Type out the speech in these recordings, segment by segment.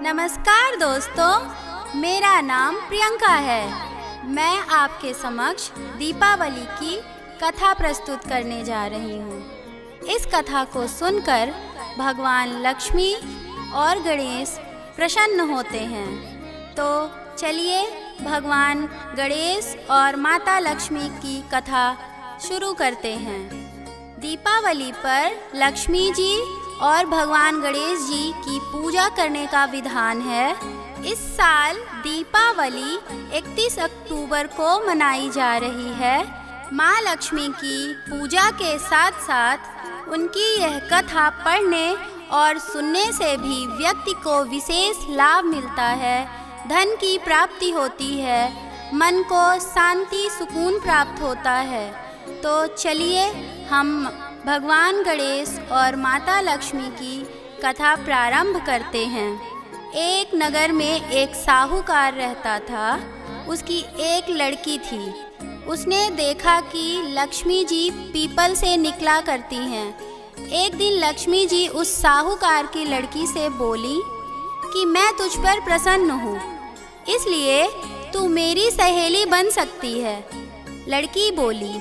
नमस्कार दोस्तों, मेरा नाम प्रियंका है। मैं आपके समक्ष दीपावली की कथा प्रस्तुत करने जा रही हूँ। इस कथा को सुनकर भगवान लक्ष्मी और गणेश प्रसन्न होते हैं। तो चलिए भगवान गणेश और माता लक्ष्मी की कथा शुरू करते हैं। दीपावली पर लक्ष्मी जी और भगवान गणेश जी की पूजा करने का विधान है। इस साल दीपावली 31 अक्टूबर को मनाई जा रही है। माँ लक्ष्मी की पूजा के साथ साथ उनकी यह कथा पढ़ने और सुनने से भी व्यक्ति को विशेष लाभ मिलता है, धन की प्राप्ति होती है, मन को शांति सुकून प्राप्त होता है। तो चलिए हम भगवान गणेश और माता लक्ष्मी की कथा प्रारंभ करते हैं। एक नगर में एक साहूकार रहता था। उसकी एक लड़की थी। उसने देखा कि लक्ष्मी जी पीपल से निकला करती हैं। एक दिन लक्ष्मी जी उस साहूकार की लड़की से बोली कि मैं तुझ पर प्रसन्न हूँ, इसलिए तू मेरी सहेली बन सकती है। लड़की बोली,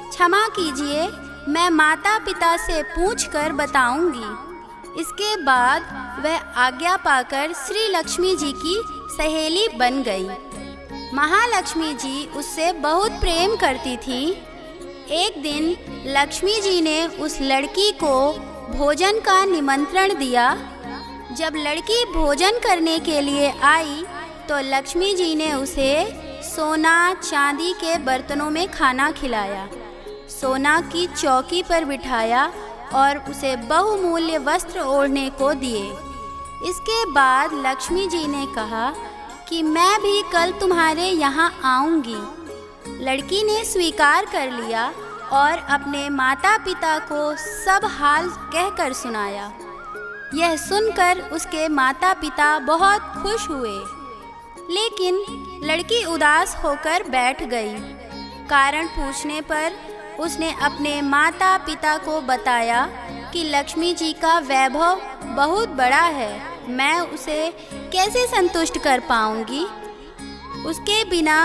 क्षमा कीजिए, मैं माता पिता से पूछकर बताऊंगी। इसके बाद वह आज्ञा पाकर श्री लक्ष्मी जी की सहेली बन गई। महालक्ष्मी जी उससे बहुत प्रेम करती थी। एक दिन लक्ष्मी जी ने उस लड़की को भोजन का निमंत्रण दिया। जब लड़की भोजन करने के लिए आई तो लक्ष्मी जी ने उसे सोना चांदी के बर्तनों में खाना खिलाया, सोना की चौकी पर बिठाया और उसे बहुमूल्य वस्त्र ओढ़ने को दिए। इसके बाद लक्ष्मी जी ने कहा कि मैं भी कल तुम्हारे यहाँ आऊँगी। लड़की ने स्वीकार कर लिया और अपने माता पिता को सब हाल कहकर सुनाया। यह सुनकर उसके माता पिता बहुत खुश हुए, लेकिन लड़की उदास होकर बैठ गई। कारण पूछने पर उसने अपने माता पिता को बताया कि लक्ष्मी जी का वैभव बहुत बड़ा है, मैं उसे कैसे संतुष्ट कर पाऊंगी। उसके बिना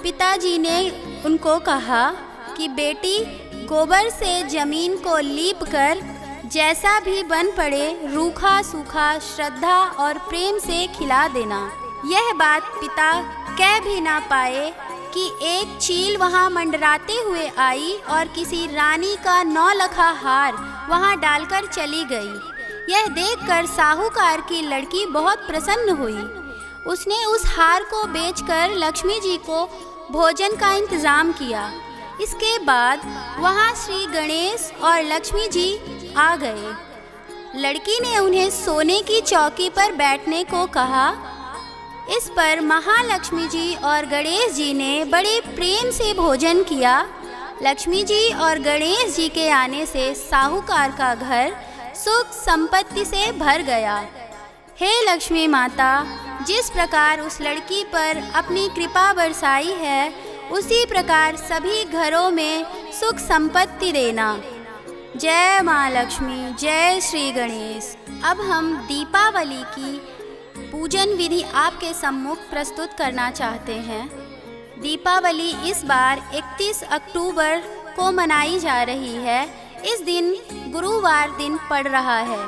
पिताजी ने उनको कहा कि बेटी, गोबर से जमीन को लीप कर जैसा भी बन पड़े रूखा सूखा श्रद्धा और प्रेम से खिला देना। यह बात पिता कह भी ना पाए कि एक चील वहाँ मंडराते हुए आई और किसी रानी का 9 लखा हार वहाँ डालकर चली गई। यह देखकर साहूकार की लड़की बहुत प्रसन्न हुई। उसने उस हार को बेचकर लक्ष्मी जी को भोजन का इंतजाम किया। इसके बाद वहाँ श्री गणेश और लक्ष्मी जी आ गए। लड़की ने उन्हें सोने की चौकी पर बैठने को कहा। इस पर महालक्ष्मी जी और गणेश जी ने बड़े प्रेम से भोजन किया। लक्ष्मी जी और गणेश जी के आने से साहूकार का घर सुख संपत्ति से भर गया। हे लक्ष्मी माता, जिस प्रकार उस लड़की पर अपनी कृपा बरसाई है, उसी प्रकार सभी घरों में सुख संपत्ति देना। जय माँ लक्ष्मी, जय श्री गणेश। अब हम दीपावली की पूजन विधि आपके सम्मुख प्रस्तुत करना चाहते हैं। दीपावली इस बार 31 अक्टूबर को मनाई जा रही है। इस दिन गुरुवार दिन पड़ रहा है।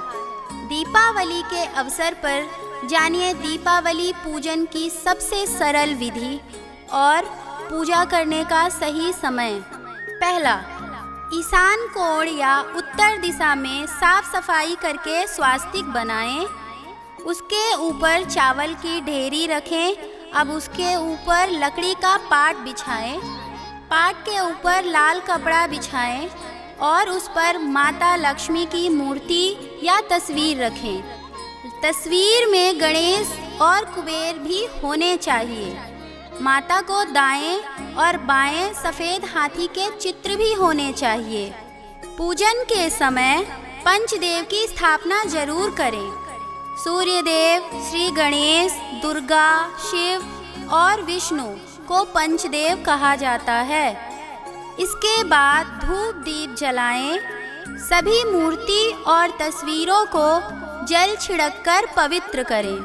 दीपावली के अवसर पर जानिए दीपावली पूजन की सबसे सरल विधि और पूजा करने का सही समय। पहला, ईशान कोण या उत्तर दिशा में साफ सफाई करके स्वास्तिक बनाएं। उसके ऊपर चावल की ढेरी रखें। अब उसके ऊपर लकड़ी का पाट बिछाएं। पाट के ऊपर लाल कपड़ा बिछाएं और उस पर माता लक्ष्मी की मूर्ति या तस्वीर रखें। तस्वीर में गणेश और कुबेर भी होने चाहिए। माता को दाएं और बाएं सफ़ेद हाथी के चित्र भी होने चाहिए। पूजन के समय पंचदेव की स्थापना जरूर करें। सूर्य देव, श्री गणेश, दुर्गा, शिव और विष्णु को पंचदेव कहा जाता है। इसके बाद धूप दीप जलाएं। सभी मूर्ति और तस्वीरों को जल छिड़ककर पवित्र करें।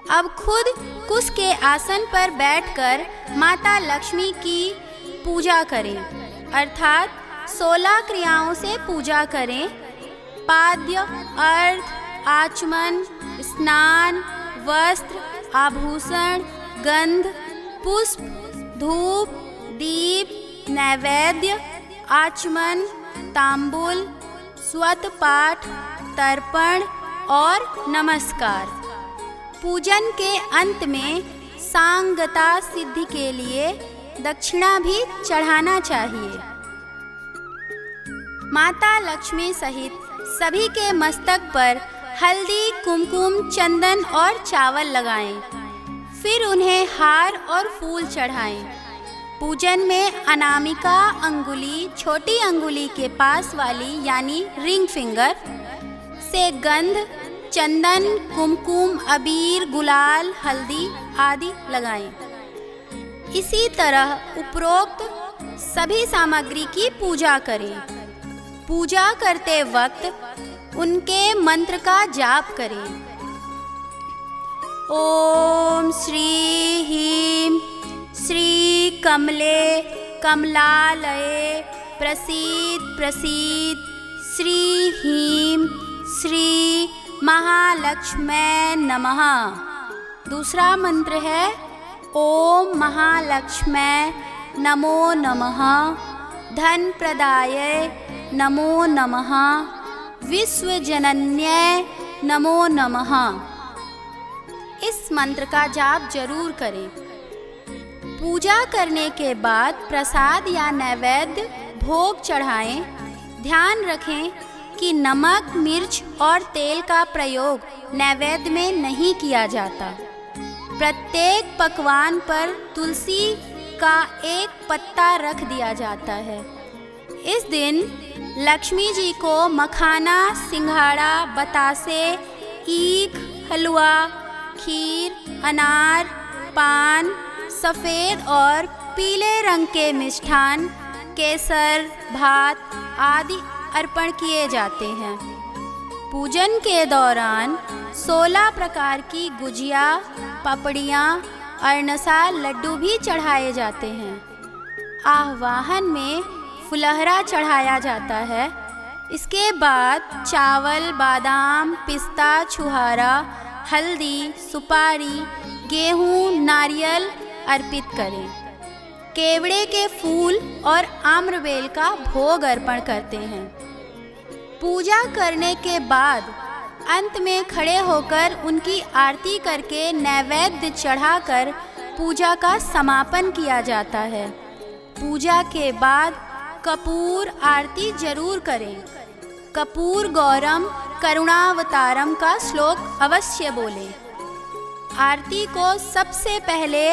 अब खुद कुश के आसन पर बैठकर माता लक्ष्मी की पूजा करें, अर्थात 16 क्रियाओं से पूजा करें। पाद्य, अर्घ, आचमन, स्नान, वस्त्र, आभूषण, गंध, पुष्प, धूप, दीप, नैवेद्य, आचमन, तांबूल, स्वत पाठ, तर्पण और नमस्कार। पूजन के अंत में सांगता सिद्धि के लिए दक्षिणा भी चढ़ाना चाहिए। माता लक्ष्मी सहित सभी के मस्तक पर हल्दी, कुमकुम, चंदन और चावल लगाएं। फिर उन्हें हार और फूल चढ़ाएं। पूजन में अनामिका अंगुली, छोटी अंगुली के पास वाली यानी रिंग फिंगर से गंध, चंदन, कुमकुम, अबीर, गुलाल, हल्दी आदि लगाएं। इसी तरह उपरोक्त सभी सामग्री की पूजा करें। पूजा करते वक्त उनके मंत्र का जाप करें। ओम श्री ह्रीं श्री कमले कमलालये प्रसीद प्रसीद श्री ह्रीं श्री महालक्ष्मै नमः। दूसरा मंत्र है ओम महालक्ष्मै नमो नमः, धन प्रदाय नमो नमः, विश्वजनन्यै नमो नमः। इस मंत्र का जाप जरूर करें। पूजा करने के बाद प्रसाद या नैवेद्य भोग चढ़ाएं। ध्यान रखें कि नमक, मिर्च और तेल का प्रयोग नैवेद्य में नहीं किया जाता। प्रत्येक पकवान पर तुलसी का एक पत्ता रख दिया जाता है। इस दिन लक्ष्मी जी को मखाना, सिंघाड़ा, बतासे, ईख, हलवा, खीर, अनार, पान, सफ़ेद और पीले रंग के मिष्ठान, केसर, भात आदि अर्पण किए जाते हैं। पूजन के दौरान 16 प्रकार की गुजिया, पपड़ियाँ, अरनसा, लड्डू भी चढ़ाए जाते हैं। आह्वान में फुलहरा चढ़ाया जाता है। इसके बाद चावल, बादाम, पिस्ता, छुहारा, हल्दी, सुपारी, गेहूं, नारियल अर्पित करें। केवड़े के फूल और आम्रबेल का भोग अर्पण करते हैं। पूजा करने के बाद अंत में खड़े होकर उनकी आरती करके नैवेद्य चढ़ाकर पूजा का समापन किया जाता है। पूजा के बाद कपूर आरती जरूर करें। कपूर गौरम करुणावतारम का श्लोक अवश्य बोलें। आरती को सबसे पहले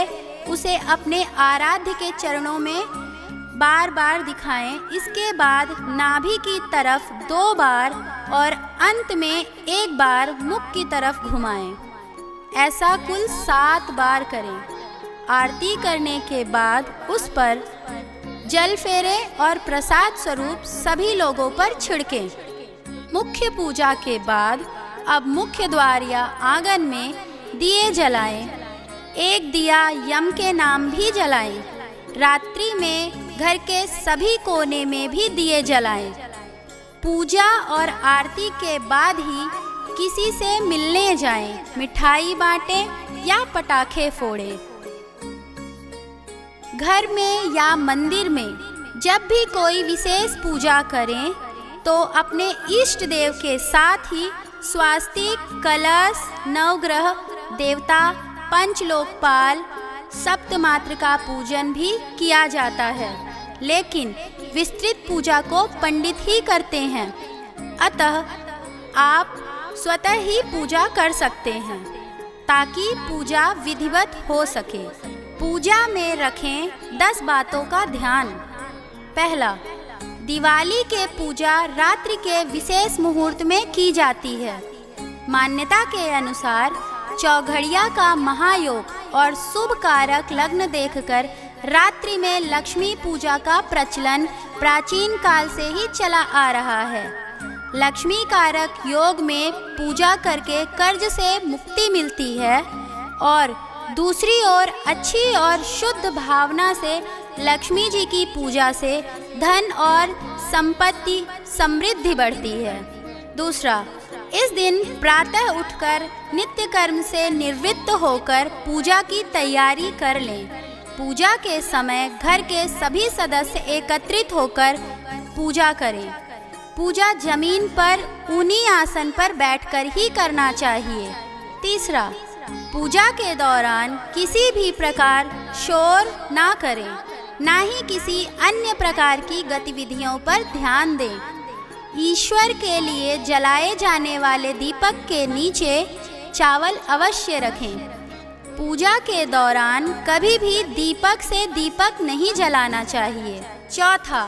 उसे अपने आराध्य के चरणों में बार बार दिखाएं। इसके बाद नाभि की तरफ 2 बार और अंत में 1 बार मुख की तरफ घुमाएं। ऐसा कुल 7 बार करें। आरती करने के बाद उस पर जल फेरे और प्रसाद स्वरूप सभी लोगों पर छिड़कें। मुख्य पूजा के बाद अब मुख्य द्वार या आंगन में दिए जलाएं। एक दिया यम के नाम भी जलाएं। रात्रि में घर के सभी कोने में भी दिए जलाएं। पूजा और आरती के बाद ही किसी से मिलने जाएं, मिठाई बांटें या पटाखे फोड़ें। घर में या मंदिर में जब भी कोई विशेष पूजा करें तो अपने इष्ट देव के साथ ही स्वास्तिक, कलश, नवग्रह देवता, पंचलोकपाल, सप्तमात्र का पूजन भी किया जाता है, लेकिन विस्तृत पूजा को पंडित ही करते हैं। अतः आप स्वतः ही पूजा कर सकते हैं ताकि पूजा विधिवत हो सके। पूजा में रखें 10 बातों का ध्यान। पहला, दिवाली के पूजा रात्रि के विशेष मुहूर्त में की जाती है। मान्यता के अनुसार चौघड़िया का महायोग और शुभ कारक लग्न देखकर रात्रि में लक्ष्मी पूजा का प्रचलन प्राचीन काल से ही चला आ रहा है। लक्ष्मी कारक योग में पूजा करके कर्ज से मुक्ति मिलती है। और दूसरी ओर अच्छी और शुद्ध भावना से लक्ष्मी जी की पूजा से धन और संपत्ति समृद्धि बढ़ती है। दूसरा, इस दिन प्रातः उठकर नित्य कर्म से निवृत्त होकर पूजा की तैयारी कर लें। पूजा के समय घर के सभी सदस्य एकत्रित होकर पूजा करें। पूजा जमीन पर ऊनी आसन पर बैठकर ही करना चाहिए। तीसरा, पूजा के दौरान किसी भी प्रकार शोर ना करें, ना ही किसी अन्य प्रकार की गतिविधियों पर ध्यान दें। ईश्वर के लिए जलाए जाने वाले दीपक के नीचे चावल अवश्य रखें। पूजा के दौरान कभी भी दीपक से दीपक नहीं जलाना चाहिए। चौथा,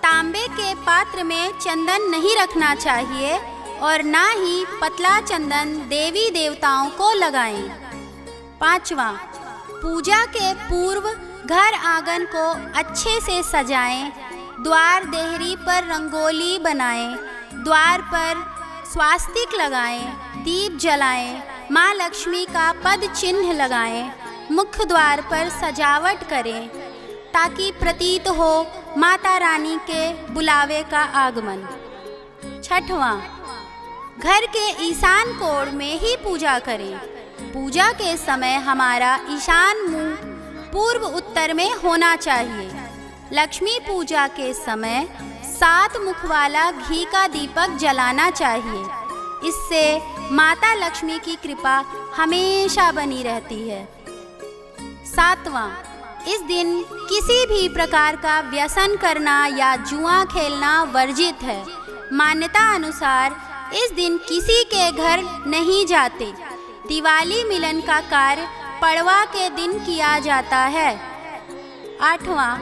तांबे के पात्र में चंदन नहीं रखना चाहिए और ना ही पतला चंदन देवी देवताओं को लगाएं। पांचवा, पूजा के पूर्व घर आंगन को अच्छे से सजाएं। द्वार देहरी पर रंगोली बनाएं, द्वार पर स्वास्तिक लगाएं, दीप जलाएं, माँ लक्ष्मी का पद चिन्ह लगाएं, मुख्य द्वार पर सजावट करें ताकि प्रतीत हो माता रानी के बुलावे का आगमन। छठवां, घर के ईशान कोण में ही पूजा करें। पूजा के समय हमारा ईशान मुंह पूर्व उत्तर में होना चाहिए। लक्ष्मी पूजा के समय 7 मुख वाला घी का दीपक जलाना चाहिए। इससे माता लक्ष्मी की कृपा हमेशा बनी रहती है। 7वां, इस दिन किसी भी प्रकार का व्यसन करना या जुआ खेलना वर्जित है। मान्यता अनुसार इस दिन किसी के घर नहीं जाते। दिवाली मिलन का कार्य पड़वा के दिन किया जाता है। 8वां,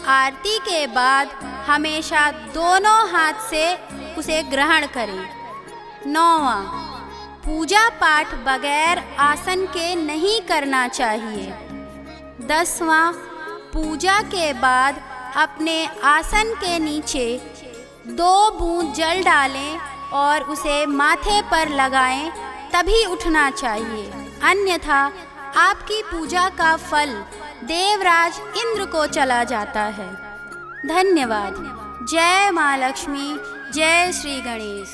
आरती के बाद हमेशा दोनों हाथ से उसे ग्रहण करें। 9वां, पूजा पाठ बगैर आसन के नहीं करना चाहिए। 10वां, पूजा के बाद अपने आसन के नीचे 2 बूंद जल डालें और उसे माथे पर लगाएं, तभी उठना चाहिए, अन्यथा आपकी पूजा का फल देवराज इंद्र को चला जाता है। धन्यवाद। जय माँ लक्ष्मी, जय श्री गणेश।